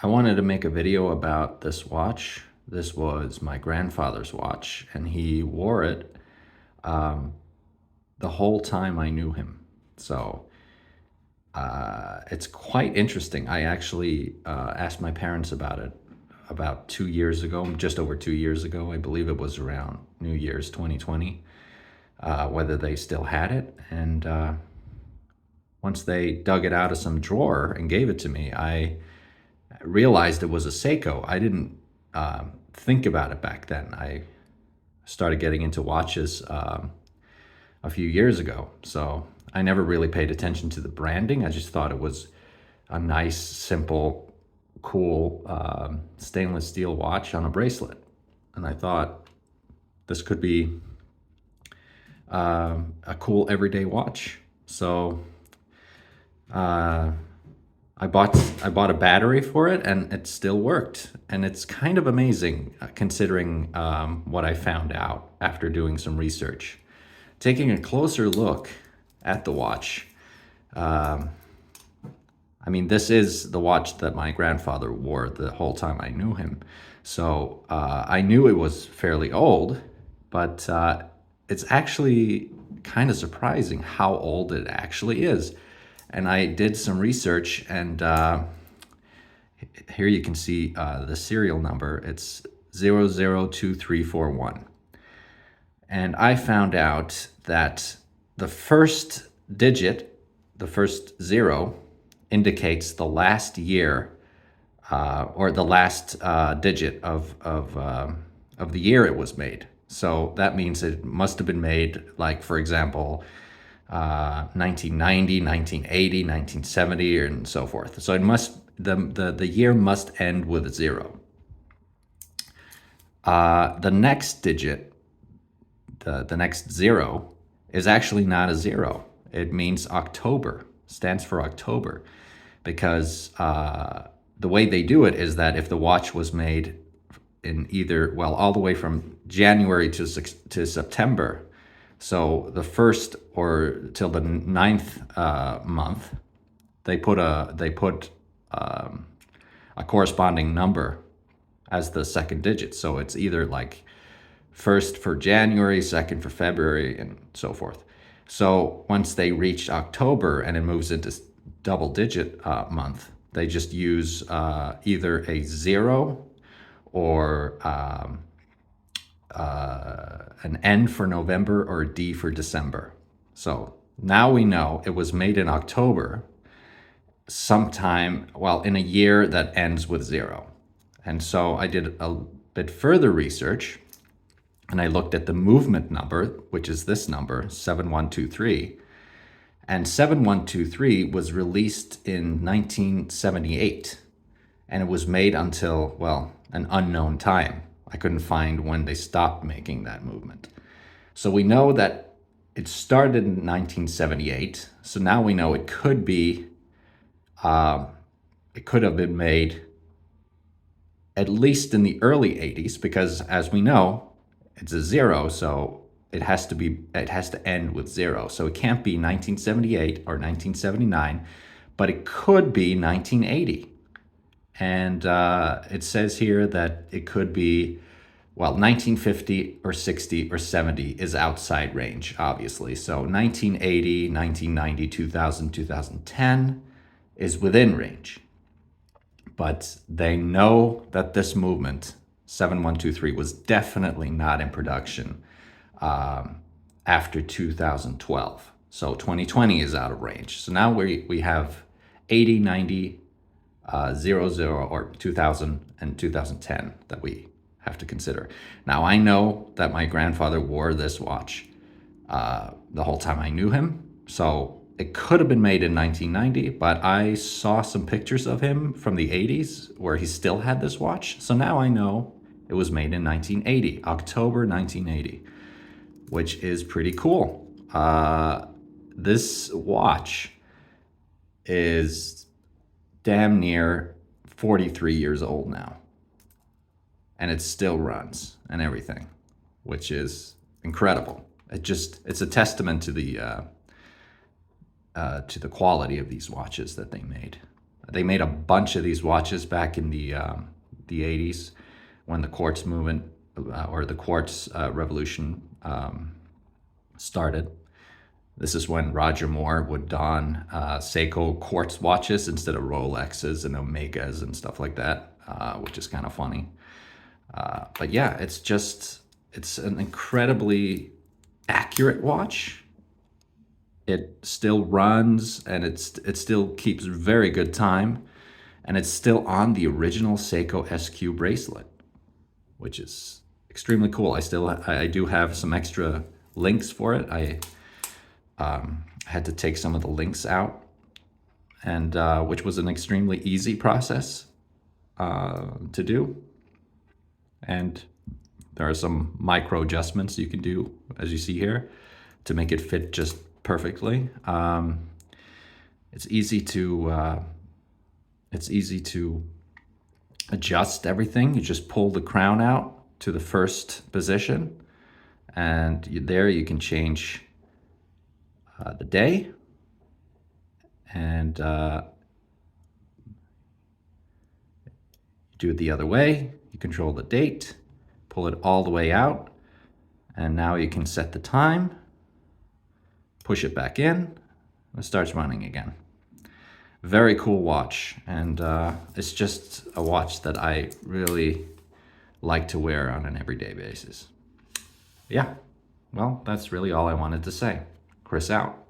I wanted to make a video about this watch. This was my grandfather's watch, and he wore it um, the whole time I knew him. So it's quite interesting. I actually asked my parents about it about 2 years ago, just over 2 years ago. I believe it was around New Year's 2020, whether they still had it. And once they dug it out of some drawer and gave it to me, I realized it was a Seiko. I didn't think about it back then. I started getting into watches a few years ago, so I never really paid attention to the branding. I just thought it was a nice, simple, cool stainless steel watch on a bracelet. And I thought this could be a cool everyday watch. So I bought a battery for it, and it still worked. And it's kind of amazing considering what I found out after doing some research. Taking a closer look at the watch, I mean, this is the watch that my grandfather wore the whole time I knew him. So I knew it was fairly old, but it's actually kind of surprising how old it actually is. And I did some research, and here you can see the serial number. It's 002341. And I found out that the first digit, the first zero, indicates the last year or the last digit of the year it was made. So that means it must have been made, like, for example, 1990, 1980, 1970, and so forth. So it must the year must end with a zero. The next digit, the next zero, is actually not a zero. It means October, stands for October, because the way they do it is that if the watch was made in either, well, all the way from January to September, so the first or till the ninth month, they put a corresponding number as the second digit. So it's either like first for January, second for February, and so forth. So once they reach October and it moves into double digit month, they just use either a zero or an N for November or a D for December. So now we know it was made in October, sometime, well, in a year that ends with zero. And so I did a bit further research, and I looked at the movement number, which is this number, 7123. And 7123 was released in 1978, and it was made until, well, an unknown time. I couldn't find when they stopped making that movement. So we know that it started in 1978. So now we know it could be, it could have been made at least in the early 80s, because as we know, it's a zero, so it has to end with zero. So it can't be 1978 or 1979, but it could be 1980. And it says here that it could be, well, 1950 or 60 or 70 is outside range, obviously. So 1980, 1990, 2000, 2010 is within range. But they know that this movement, 7123, was definitely not in production after 2012. So 2020 is out of range. So now we have 80, 90, 00, or 2000 and 2010 that we have to consider. Now, I know that my grandfather wore this watch the whole time I knew him. So it could have been made in 1990, but I saw some pictures of him from the 80s where he still had this watch. So now I know it was made in 1980, October 1980, which is pretty cool. This watch is damn near 43 years old now, and it still runs and everything, which is incredible. It's a testament to the quality of these watches that they made. They made a bunch of these watches back in the 80s when the quartz movement or the quartz revolution started. This is when Roger Moore would don Seiko quartz watches instead of Rolexes and Omegas and stuff like that, which is kind of funny. But yeah, it's an incredibly accurate watch. It still runs and it still keeps very good time. And it's still on the original Seiko SQ bracelet, which is extremely cool. I do have some extra links for it. I had to take some of the links out, and which was an extremely easy process to do. And there are some micro adjustments you can do, as you see here, to make it fit just perfectly. It's easy to adjust everything. You just pull the crown out to the first position, and there you can change the day, and do it the other way. You control the date, pull it all the way out, and now you can set the time, push it back in, and it starts running again. Very cool watch, and it's just a watch that I really like to wear on an everyday basis. Yeah, well, that's really all I wanted to say. Chris out.